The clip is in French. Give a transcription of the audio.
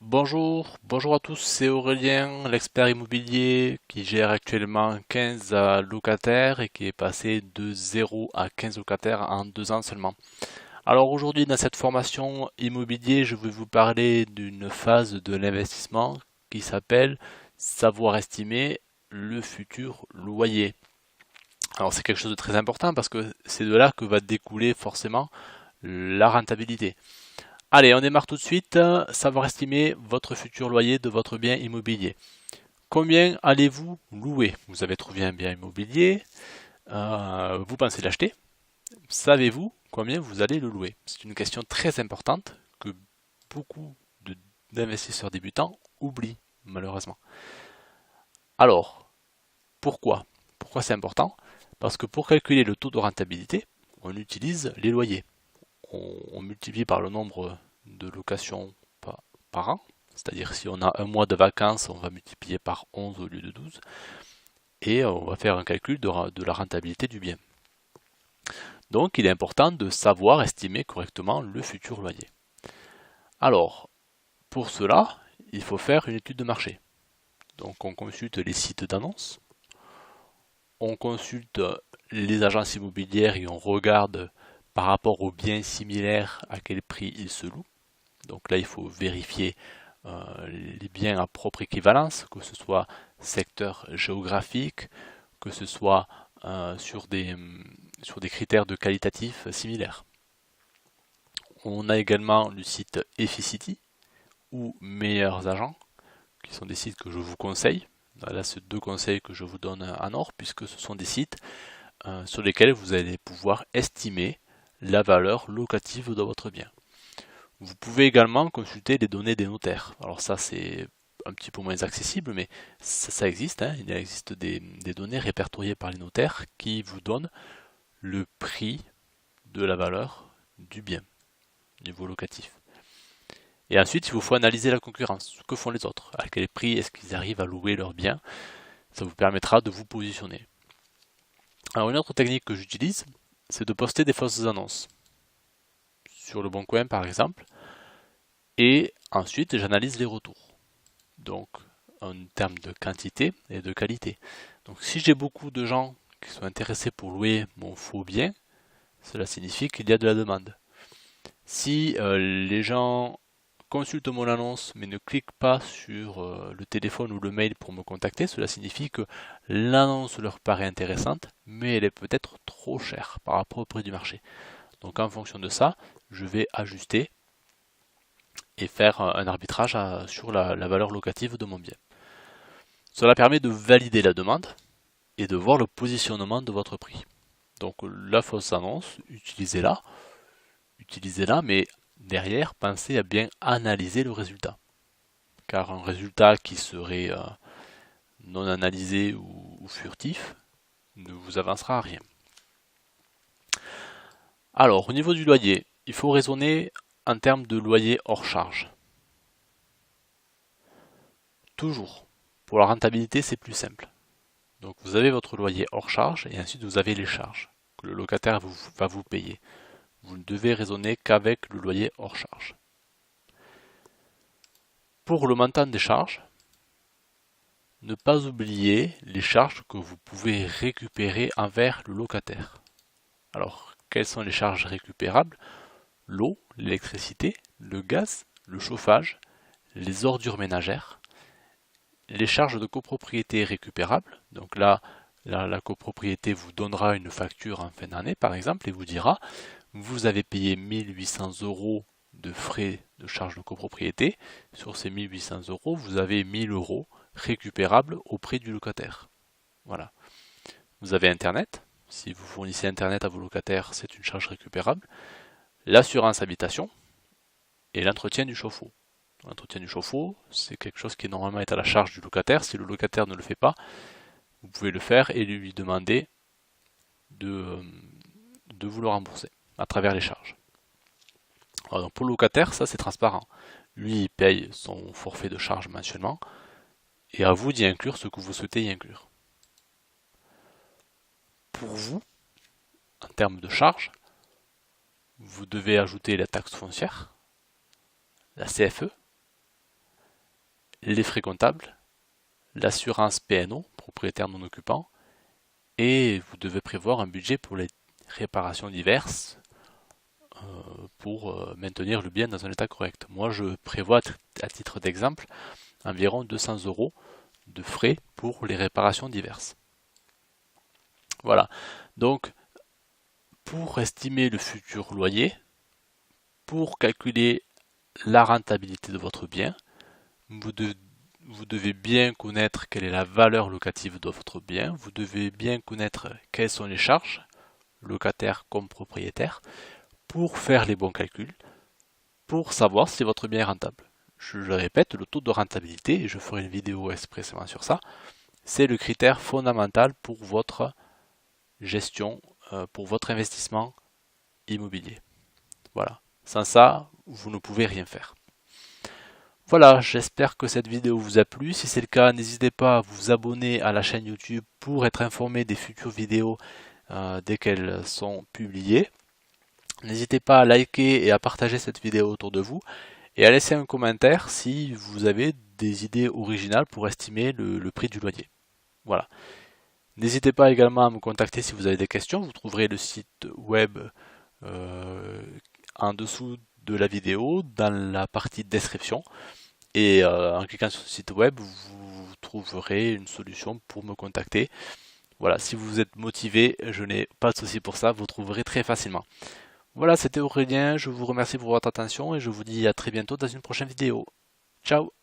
Bonjour à tous, c'est Aurélien, l'expert immobilier qui gère actuellement 15 locataires et qui est passé de 0 à 15 locataires en 2 ans seulement. Alors aujourd'hui dans cette formation immobilier, je vais vous parler d'une phase de l'investissement qui s'appelle savoir estimer le futur loyer. Alors c'est quelque chose de très important parce que c'est de là que va découler forcément la rentabilité. Allez, on démarre tout de suite. Savoir estimer votre futur loyer de votre bien immobilier. Combien allez-vous louer? Vous avez trouvé un bien immobilier, vous pensez l'acheter. Savez-vous combien vous allez le louer? C'est une question très importante que beaucoup d'investisseurs débutants oublient, malheureusement. Alors, pourquoi? Pourquoi c'est important? Parce que pour calculer le taux de rentabilité, on utilise les loyers. On multiplie par le nombre de locations par an. C'est-à-dire si on a un mois de vacances, on va multiplier par 11 au lieu de 12. Et on va faire un calcul de la rentabilité du bien. Donc il est important de savoir estimer correctement le futur loyer. Alors, pour cela, il faut faire une étude de marché. Donc on consulte les sites d'annonces, on consulte les agences immobilières et on regarde par rapport aux biens similaires à quel prix ils se louent. Donc là, il faut vérifier les biens à propre équivalence, que ce soit secteur géographique, que ce soit sur des critères de qualitatifs similaires. On a également le site Efficity ou Meilleurs Agents, qui sont des sites que je vous conseille. Là, c'est deux conseils que je vous donne en or, puisque ce sont des sites sur lesquels vous allez pouvoir estimer la valeur locative de votre bien. Vous pouvez également consulter les données des notaires. Alors ça c'est un petit peu moins accessible, mais ça existe, hein. Il existe des données répertoriées par les notaires qui vous donnent le prix de la valeur du bien, niveau locatif. Et ensuite, il vous faut analyser la concurrence. Que font les autres? À quel prix est-ce qu'ils arrivent à louer leurs biens? Ça vous permettra de vous positionner. Alors une autre technique que j'utilise, c'est de poster des fausses annonces. Sur le Bon Coin par exemple. Et ensuite, j'analyse les retours. Donc, en termes de quantité et de qualité. Donc, si j'ai beaucoup de gens qui sont intéressés pour louer mon faux bien, cela signifie qu'il y a de la demande. Si les gens consultent mon annonce mais ne cliquent pas sur le téléphone ou le mail pour me contacter, cela signifie que l'annonce leur paraît intéressante, mais elle est peut-être trop chère par rapport au prix du marché. Donc en fonction de ça, je vais ajuster et faire un arbitrage sur la valeur locative de mon bien. Cela permet de valider la demande et de voir le positionnement de votre prix. Donc la fausse annonce, utilisez-la, mais derrière, pensez à bien analyser le résultat. Car un résultat qui serait non analysé ou furtif ne vous avancera à rien. Alors, au niveau du loyer, il faut raisonner en termes de loyer hors charge. Toujours. Pour la rentabilité, c'est plus simple. Donc vous avez votre loyer hors charge et ensuite vous avez les charges que le locataire va vous payer. Vous ne devez raisonner qu'avec le loyer hors charge. Pour le montant des charges, ne pas oublier les charges que vous pouvez récupérer envers le locataire. Alors, quelles sont les charges récupérables? L'eau, l'électricité, le gaz, le chauffage, les ordures ménagères, les charges de copropriété récupérables. Donc là, la copropriété vous donnera une facture en fin d'année, par exemple, et vous dira, vous avez payé 1800 euros de frais de charges de copropriété. Sur ces 1800 euros, vous avez 1000 euros récupérables auprès du locataire. Voilà. Vous avez Internet. Si vous fournissez Internet à vos locataires, c'est une charge récupérable. L'assurance habitation et l'entretien du chauffe-eau. L'entretien du chauffe-eau, c'est quelque chose qui normalement est à la charge du locataire. Si le locataire ne le fait pas, vous pouvez le faire et lui demander de, de vous le rembourser à travers les charges. Alors pour le locataire, ça c'est transparent. Lui, il paye son forfait de charge mensuellement et à vous d'y inclure ce que vous souhaitez y inclure. Pour vous, en termes de charges, vous devez ajouter la taxe foncière, la CFE, les frais comptables, l'assurance P&O, propriétaire non occupant, et vous devez prévoir un budget pour les réparations diverses pour maintenir le bien dans un état correct. Moi, je prévois, à titre d'exemple, environ 200 € de frais pour les réparations diverses. Voilà. Donc, pour estimer le futur loyer, pour calculer la rentabilité de votre bien, vous devez bien connaître quelle est la valeur locative de votre bien, vous devez bien connaître quelles sont les charges, locataires comme propriétaires, pour faire les bons calculs, pour savoir si votre bien est rentable. Je le répète, le taux de rentabilité, et je ferai une vidéo expressément sur ça, c'est le critère fondamental pour votre gestion, pour votre investissement immobilier. Voilà. Sans ça, vous ne pouvez rien faire. Voilà, j'espère que cette vidéo vous a plu. Si c'est le cas, n'hésitez pas à vous abonner à la chaîne YouTube pour être informé des futures vidéos dès qu'elles sont publiées. N'hésitez pas à liker et à partager cette vidéo autour de vous et à laisser un commentaire si vous avez des idées originales pour estimer le prix du loyer. Voilà. N'hésitez pas également à me contacter si vous avez des questions. Vous trouverez le site web en dessous de la vidéo dans la partie description. Et en cliquant sur ce site web, vous trouverez une solution pour me contacter. Voilà, si vous êtes motivé, je n'ai pas de souci pour ça, vous trouverez très facilement. Voilà, c'était Aurélien, je vous remercie pour votre attention et je vous dis à très bientôt dans une prochaine vidéo. Ciao!